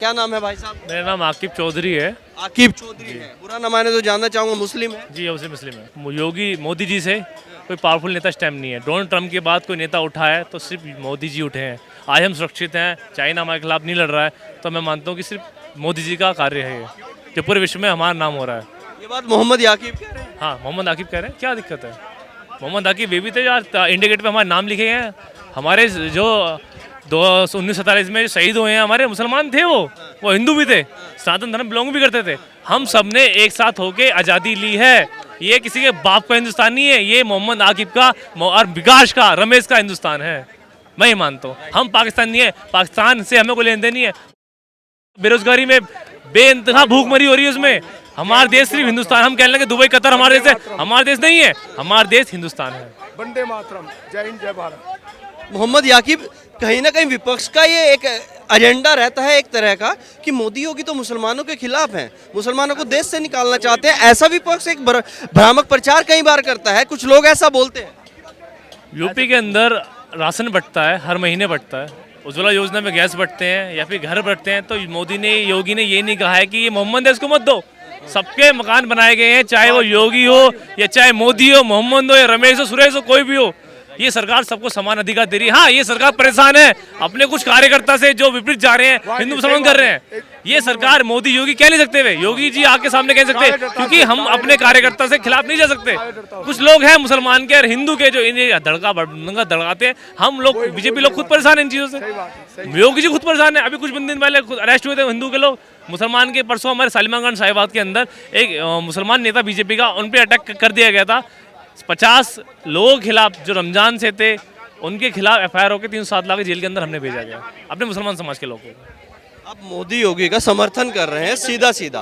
क्या नाम है भाई साहब? मेरा नाम आकिब चौधरी है। आकिब चौधरी है। बुरा ना माने तो जानना चाहूंगा, मुस्लिम है? जी मुस्लिम मुस्लिम है। योगी मोदी जी से कोई पावरफुल नेता इस टाइम नहीं है। डोनाल्ड ट्रंप के बाद कोई नेता उठा है तो सिर्फ मोदी जी उठे हैं। आज हम सुरक्षित हैं, चाइना हमारे खिलाफ नहीं लड़ रहा है, तो मैं मानता हूँ कि सिर्फ मोदी जी का कार्य है ये, जो पूरे विश्व में हमारा नाम हो रहा है। ये बात मोहम्मद याकीब कह रहे हैं। हाँ, मोहम्मद आकिब कह रहे हैं, क्या दिक्कत है? मोहम्मद आकिब वे भी थे यार, इंडिया गेट पे हमारे नाम लिखे हैं। हमारे जो 1947 में जो शहीद हुए हैं हमारे मुसलमान थे, वो हिंदू भी थे, सनातन धर्म बिलोंग भी करते थे। हम सब ने एक साथ होके आज़ादी ली है। ये किसी के बाप का हिंदुस्तान नहीं है, ये मोहम्मद आकिब का और विकास का, रमेश का हिंदुस्तान है। मैं ही मानता हूँ। हम पाकिस्तान नहीं है, पाकिस्तान से हमें कोई लेन देन नहीं है। बेरोजगारी में बेइंतहा भूखमरी हो रही है उसमें। हमारा देश सिर्फ हिंदुस्तान, हम कहने लगे दुबई कतर हमारे देश है, हमारा देश नहीं है, हमारा देश हिंदुस्तान है। वंदे मातरम, जय हिंद जय भारत। मोहम्मद याकीब, कहीं ना कहीं विपक्ष का ये एक एजेंडा रहता है एक तरह का कि मोदी योगी तो मुसलमानों के खिलाफ हैं, मुसलमानों को देश से निकालना चाहते हैं। ऐसा विपक्ष एक भ्रामक प्रचार कई बार करता है, कुछ लोग ऐसा बोलते हैं। यूपी के अंदर राशन बंटता है, हर महीने बंटता है। उज्ज्वला योजना में गैस बंटते हैं या फिर घर बंटते हैं, तो मोदी ने, योगी ने ये नहीं कहा है कि ये मोहम्मद है इसको मत दो। सबके मकान बनाए गए हैं, चाहे वो योगी हो या चाहे मोदी हो, मोहम्मद हो या रमेश हो, सुरेश हो, कोई भी हो। ये सरकार सबको समान अधिकार दे रही है। हाँ, ये सरकार परेशान है अपने कुछ कार्यकर्ता से जो विपरीत जा रहे हैं, हिंदू मुसलमान कर रहे हैं। ये सरकार मोदी योगी कह नहीं सकते, वे योगी जी आके सामने कह सकते, क्योंकि हम अपने कार्यकर्ता से खिलाफ नहीं जा सकते। कुछ लोग हैं मुसलमान के और हिंदू के जो इन्हें धड़काते हैं। हम लोग, बीजेपी लोग खुद परेशान है इन चीज़ों से। योगी जी खुद परेशान है। अभी कुछ दिन पहले अरेस्ट हुए थे हिंदू के लोग, मुसलमान के। परसों हमारे सालिमागंज साहिबाद के अंदर एक मुसलमान नेता बीजेपी का, उन पर अटैक कर दिया गया था। 50 लोगों के खिलाफ जो रमजान से थे, उनके खिलाफ FIR होकर 307 लाख जेल के अंदर हमने भेजा गया अपने मुसलमान समाज के लोगों को। आप मोदी योगी का समर्थन कर रहे हैं सीधा सीधा।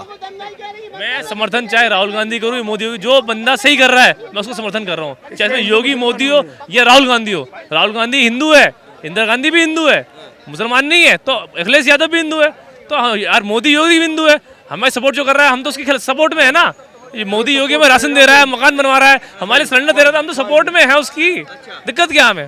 मैं समर्थन चाहे राहुल गांधी करूँ, मोदी योगी, जो बंदा सही कर रहा है मैं उसको समर्थन कर रहा हूँ। चाहे योगी मोदी हो या राहुल गांधी हो। राहुल गांधी हिंदू है, इंदिरा गांधी भी हिंदू है, मुसलमान नहीं है। तो अखिलेश यादव भी हिंदू है, तो यार मोदी योगी भी हिंदू है। हमें सपोर्ट जो कर रहा है, हम तो उसके सपोर्ट में है ना। ये मोदी योगी में राशन दे रहा है, मकान बनवा रहा है, हमारे सिलेंडर दे रहा था, हम तो सपोर्ट में है उसकी। दिक्कत क्या हमें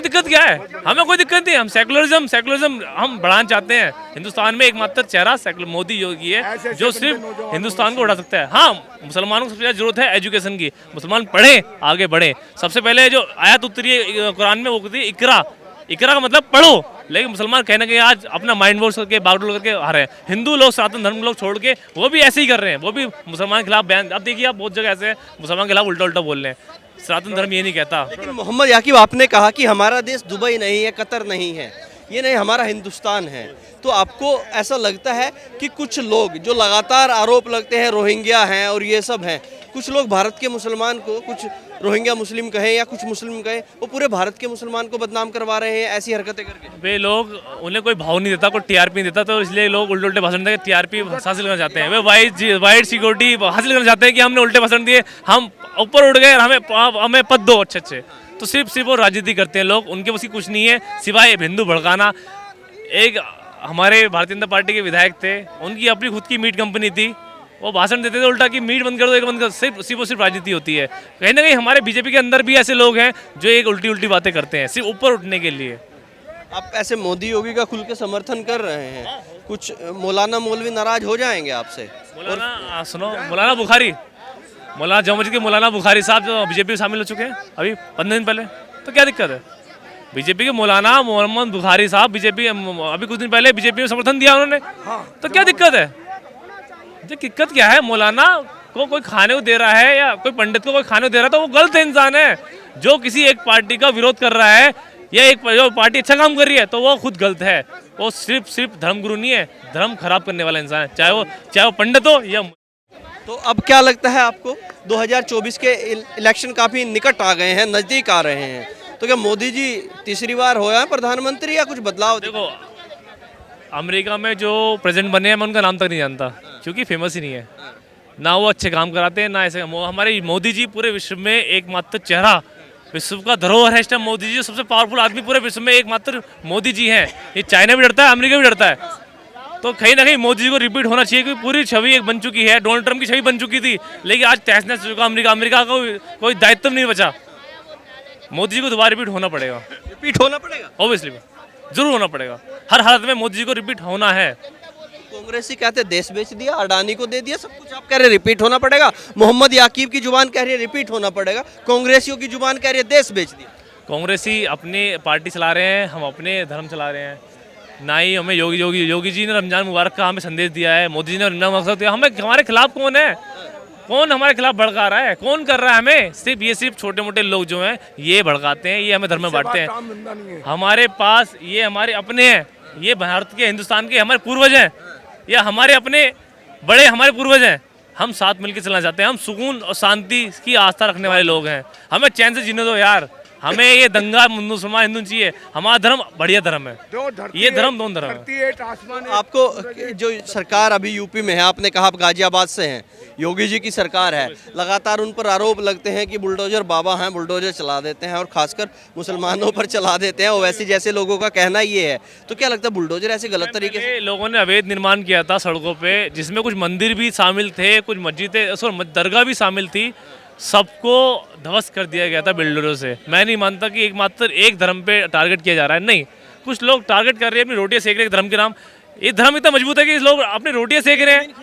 दिक्कत क्या है? हमें कोई दिक्कत नहीं। हम सेकुलरिज्म हम बढ़ाना चाहते हैं। हिंदुस्तान में एकमात्र चेहरा मोदी योगी है जो सिर्फ हिंदुस्तान को उठा सकता है। हाँ, मुसलमानों को सबसे ज़्यादा जरूरत है एजुकेशन की। मुसलमान पढ़ें, आगे बढ़ें। सबसे पहले जो आयत उतरी है कुरान में, वो कहती है इकरा। इकरा का मतलब पढ़ो। लेकिन मुसलमान कहीं ना कहीं आज अपना माइंड वॉश करके, बागडोर करके आ रहे हैं। हिंदू लोग, सनातन धर्म लोग छोड़ के वो भी ऐसे ही कर रहे हैं। वो भी मुसलमान के खिलाफ बयान, अब देखिए आप बहुत जगह ऐसे मुसलमान के खिलाफ उल्टा उल्टा बोल रहे हैं। सनातन धर्म ये नहीं कहता। लेकिन मोहम्मद याकीब, आपने कहा कि हमारा देश दुबई नहीं है, कतर नहीं है, ये नहीं, हमारा हिंदुस्तान है। तो आपको ऐसा लगता है कि कुछ लोग जो लगातार आरोप लगते हैं रोहिंग्या हैं और ये सब हैं, कुछ लोग भारत के मुसलमान को, कुछ रोहिंग्या मुस्लिम कहें या कुछ मुस्लिम कहें, वो पूरे भारत के मुसलमान को बदनाम करवा रहे हैं ऐसी हरकतें करके? वे लोग, उन्हें कोई भाव नहीं देता, कोई TRP नहीं देता, तो इसलिए लोग उल्टे उल्टे भाषण देकर TRP हासिल करना चाहते हैं। वे वाइट सिक्योरिटी हासिल करना चाहते हैं कि हमने उल्टे भाषण दिए, हम ऊपर उठ गए, हमें पद दो अच्छे। तो सिर्फ वो राजनीति करते हैं लोग, उनके उसकी कुछ नहीं है सिवाय हिंदू भड़काना। एक हमारे भारतीय जनता पार्टी के विधायक थे, उनकी अपनी खुद की मीट कंपनी थी, वो भाषण देते थे उल्टा कि मीट बंद कर दो, एक बंद कर। सिर्फ राजनीति होती है। कहीं ना कहीं हमारे बीजेपी के अंदर भी ऐसे लोग हैं जो एक उल्टी बातें करते हैं सिर्फ ऊपर उठने के लिए। आप ऐसे मोदी योगी का खुल के समर्थन कर रहे हैं, कुछ मौलाना मौलवी नाराज हो जाएंगे आपसे? मौलाना सुनो, मौलाना बुखारी, मौलाना जामा मस्जिद के मौलाना बुखारी साहब जो बीजेपी में शामिल हो चुके हैं अभी 15 दिन पहले, तो क्या दिक्कत है? बीजेपी के मौलाना मोहम्मद बुखारी साहब बीजेपी अभी कुछ दिन पहले बीजेपी में समर्थन दिया उन्होंने, तो क्या दिक्कत है? दिक्कत क्या है? मौलाना को कोई खाने को दे रहा है या कोई पंडित को कोई खाने को दे रहा है तो वो गलत इंसान है। जो किसी एक पार्टी का विरोध कर रहा है या एक जो पार्टी अच्छा काम कर रही है तो वो खुद गलत है। वो सिर्फ धर्मगुरु नहीं है, धर्म खराब करने वाला इंसान है, चाहे वो पंडित हो या। तो अब क्या लगता है आपको, 2024 के इलेक्शन काफी निकट आ गए हैं, नजदीक आ रहे हैं, तो क्या मोदी जी तीसरी बार हो हैं प्रधानमंत्री या कुछ बदलाव? देखो, अमेरिका में जो प्रेसिडेंट बने हैं मैं उनका नाम तक नहीं जानता, क्योंकि फेमस ही नहीं है ना। वो अच्छे काम कराते हैं ना ऐसे। हमारे मोदी जी पूरे विश्व में एकमात्र चेहरा, विश्व का धरोहर है इस टाइम मोदी जी। सबसे पावरफुल आदमी पूरे विश्व में एकमात्र मोदी जी हैं। ये चाइना भी डरता है, अमेरिका भी डरता है। तो कहीं ना कहीं मोदी जी को रिपीट होना चाहिए, क्योंकि पूरी छवि एक बन चुकी है। डोनाल्ड ट्रंप की छवि बन चुकी थी, लेकिन आज तहस नहस चुका अमेरिका का कोई दायित्व नहीं बचा। मोदी जी को दोबारा रिपीट होना पड़ेगा, रिपीट होना पड़ेगा ऑब्वियसली। जरूर होना पड़ेगा। हर हालत में मोदी जी को रिपीट होना है। कांग्रेसी कहते देश बेच दिया, अडानी को दे दिया सब कुछ, आप कह रहे रिपीट होना पड़ेगा। मोहम्मद याकीब की जुबान कह रही है रिपीट होना पड़ेगा, कांग्रेसियों की जुबान कह रही है देश बेच दिया। कांग्रेसी अपनी पार्टी चला रहे हैं, हम अपने धर्म चला रहे हैं। ना ही हमें योगी जी ने रमजान मुबारक का हमें संदेश दिया है, मोदी जी ने रमजान मुबारक दिया। हमें हमारे खिलाफ कौन है? कौन हमारे खिलाफ भड़का रहा है? कौन कर रहा है हमें? सिर्फ छोटे मोटे लोग जो हैं ये भड़काते हैं, ये हमें धर्म में बांटते हैं। काम धंधा नहीं है। हमारे पास ये हमारे अपने हैं, ये भारत के हिंदुस्तान के हमारे पूर्वज हैं, या हमारे अपने बड़े हमारे पूर्वज हैं। हम साथ मिलकर चलना चाहते हैं, हम सुकून और शांति की आस्था रखने वाले लोग हैं। हमें चैन से जीने दो यार, हमें ये दंगा मुसलमान हिंदू चाहिए। हमारा धर्म बढ़िया धर्म है, दो धरती ये एक- धर्म दोनों धर्म है। धरती एक, आसमान एक। आपको जो सरकार अभी यूपी में है, आपने कहा आप गाजियाबाद से हैं, योगी जी की सरकार है, लगातार उन पर आरोप लगते हैं कि बुलडोजर बाबा हैं, बुलडोजर चला देते हैं और खासकर मुसलमानों पर चला देते हैं, ओवैसी जैसे लोगों का कहना ये है। तो क्या लगता है बुलडोजर ऐसे गलत तरीके से? ये लोगों ने अवैध निर्माण किया था सड़कों पे, जिसमें कुछ मंदिर भी शामिल थे, कुछ मस्जिदें, सॉरी दरगाह भी शामिल थी, सबको ध्वस्त कर दिया गया था बिल्डरों से। मैं नहीं मानता कि एकमात्र एक धर्म पे टारगेट किया जा रहा है, नहीं, कुछ लोग टारगेट कर रहे हैं अपनी रोटियां सेक रहे हैं धर्म के नाम। ये धर्म इतना मजबूत है कि लोग अपनी रोटियां सेक रहे हैं।